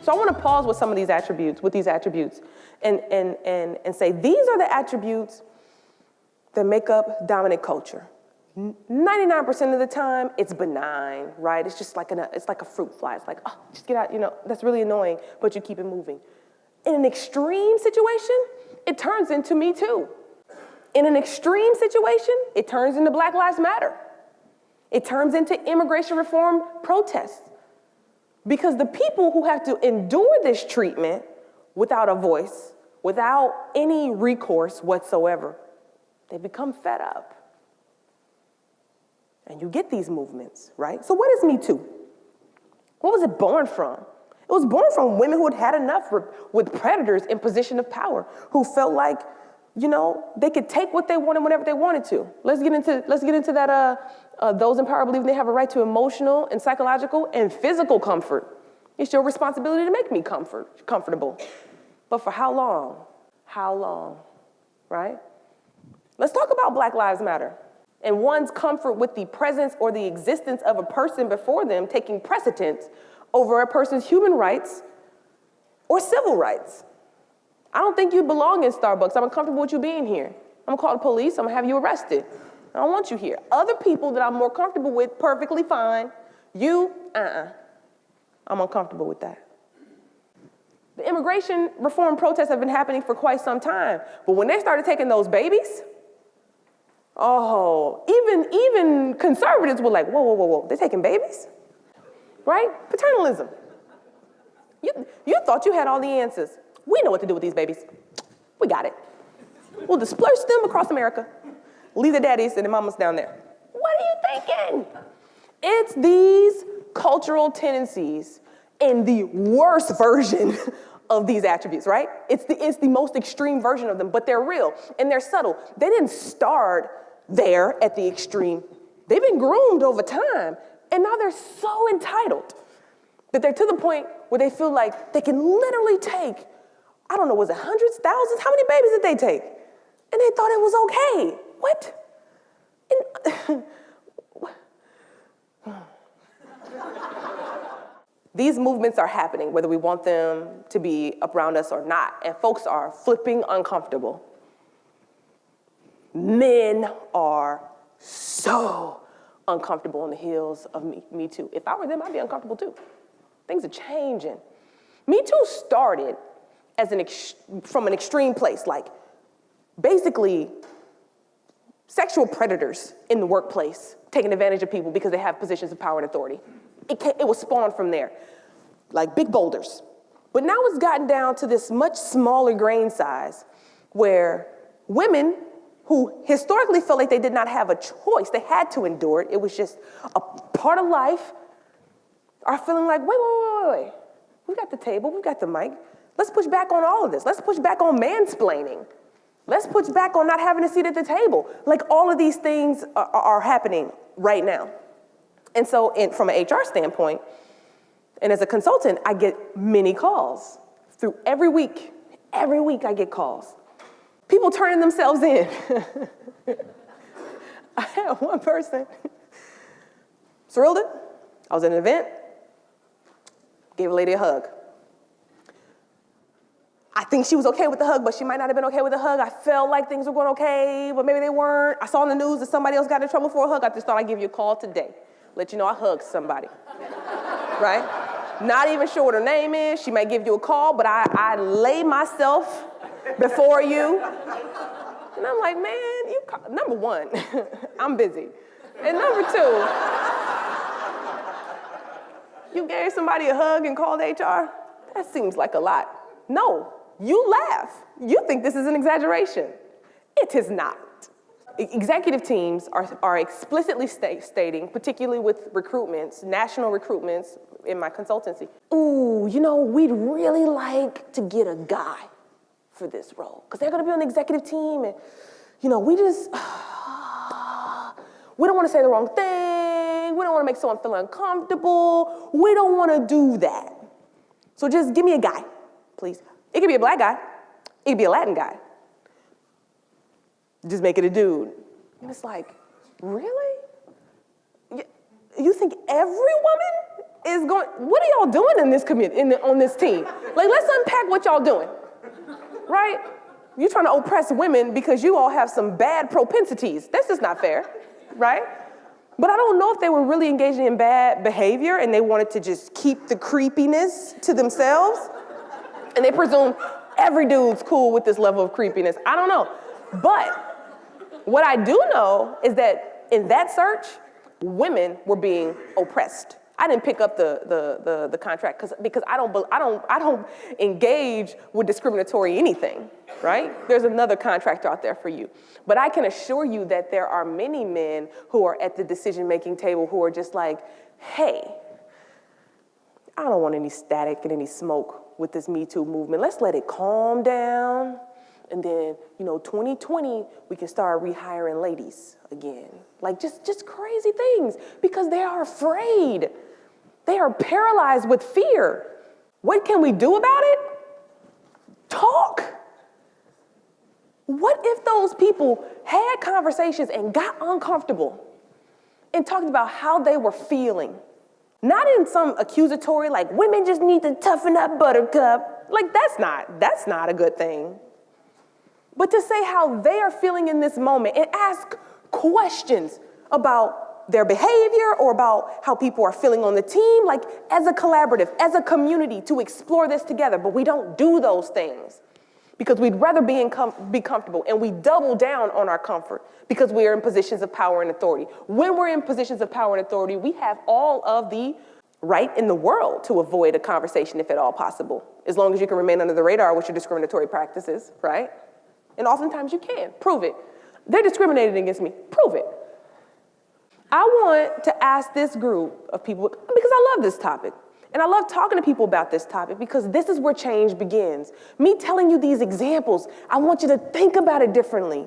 So I want to pause with some of these attributes, and say these are the attributes that make up dominant culture. 99% of the time, it's benign, right? It's just like a fruit fly. It's like, oh, just get out, that's really annoying, but you keep it moving. In an extreme situation, it turns into Me Too. In an extreme situation, it turns into Black Lives Matter. It turns into immigration reform protests. Because the people who have to endure this treatment without a voice, without any recourse whatsoever, they become fed up. And you get these movements, right? So what is Me Too? What was it born from? It was born from women who had enough with predators in position of power, who felt like, they could take what they wanted whenever they wanted to. Let's get into that. Those in power believe they have a right to emotional and psychological and physical comfort. It's your responsibility to make me comfortable. But for how long? How long, right? Let's talk about Black Lives Matter and one's comfort with the presence or the existence of a person before them taking precedence over a person's human rights or civil rights. I don't think you belong in Starbucks. I'm uncomfortable with you being here. I'm gonna call the police, I'm gonna have you arrested. I don't want you here. Other people that I'm more comfortable with, perfectly fine. You, I'm uncomfortable with that. The immigration reform protests have been happening for quite some time, but when they started taking those babies, even conservatives were like, whoa, they're taking babies? Right? Paternalism. You thought you had all the answers. We know what to do with these babies. We got it. We'll disperse them across America. Leave the daddies and the mamas down there. What are you thinking? It's these cultural tendencies in the worst version of these attributes, right? It's the most extreme version of them, but they're real and they're subtle. They didn't start there at the extreme. They've been groomed over time, and now they're so entitled that they're to the point where they feel like they can literally take, I don't know, was it hundreds, thousands? How many babies did they take? And they thought it was okay. What? These movements are happening, whether we want them to be around us or not, and folks are flipping uncomfortable. Men are so uncomfortable on the heels of Me Too. If I were them, I'd be uncomfortable too. Things are changing. Me Too started as from an extreme place, like basically sexual predators in the workplace taking advantage of people because they have positions of power and authority. It was spawned from there, like big boulders. But now it's gotten down to this much smaller grain size where women who historically felt like they did not have a choice, they had to endure it, it was just a part of life, are feeling like, wait. We've got the table, we've got the mic. Let's push back on all of this. Let's push back on mansplaining. Let's push back on not having a seat at the table. Like all of these things are happening right now. And so from an HR standpoint, and as a consultant, I get many calls through every week. Every week I get calls. People turning themselves in. I had one person, thrilled it. I was at an event, gave a lady a hug. I think she was okay with the hug, but she might not have been okay with the hug. I felt like things were going okay, but maybe they weren't. I saw in the news that somebody else got in trouble for a hug. I just thought I'd give you a call today. Let you know I hugged somebody, right? Not even sure what her name is. She may give you a call, but I lay myself before you. And I'm like, man, number one, I'm busy. And number two, you gave somebody a hug and called HR? That seems like a lot. No, you laugh. You think this is an exaggeration. It is not. Executive teams are explicitly stating, particularly with recruitments, national recruitments in my consultancy, ooh, we'd really like to get a guy for this role, because they're gonna be on the executive team, and we don't wanna say the wrong thing, we don't wanna make someone feel uncomfortable, we don't wanna do that. So just give me a guy, please. It could be a Black guy, it could be a Latin guy. Just make it a dude. And it's like, really? You think every woman is going, what are y'all doing in this community, on this team? Like, let's unpack what y'all doing, right? You're trying to oppress women because you all have some bad propensities. That's just not fair, right? But I don't know if they were really engaging in bad behavior and they wanted to just keep the creepiness to themselves. And they presume every dude's cool with this level of creepiness. I don't know. But what I do know is that in that search, women were being oppressed. I didn't pick up the contract because I don't engage with discriminatory anything, right? There's another contractor out there for you. But I can assure you that there are many men who are at the decision-making table who are just like, hey, I don't want any static and any smoke with this Me Too movement. Let's let it calm down. And then, 2020, we can start rehiring ladies again. Like just crazy things because they are afraid. They are paralyzed with fear. What can we do about it? Talk. What if those people had conversations and got uncomfortable and talked about how they were feeling? Not in some accusatory, like, women just need to toughen up, buttercup. Like, that's not a good thing. But to say how they are feeling in this moment and ask questions about their behavior or about how people are feeling on the team, like as a collaborative, as a community, to explore this together. But we don't do those things because we'd rather be comfortable, and we double down on our comfort because we are in positions of power and authority. When we're in positions of power and authority, we have all of the right in the world to avoid a conversation if at all possible, as long as you can remain under the radar with your discriminatory practices, right? And oftentimes you can. Prove it. They're discriminating against me. Prove it. I want to ask this group of people, because I love this topic, and I love talking to people about this topic because this is where change begins. Me telling you these examples, I want you to think about it differently.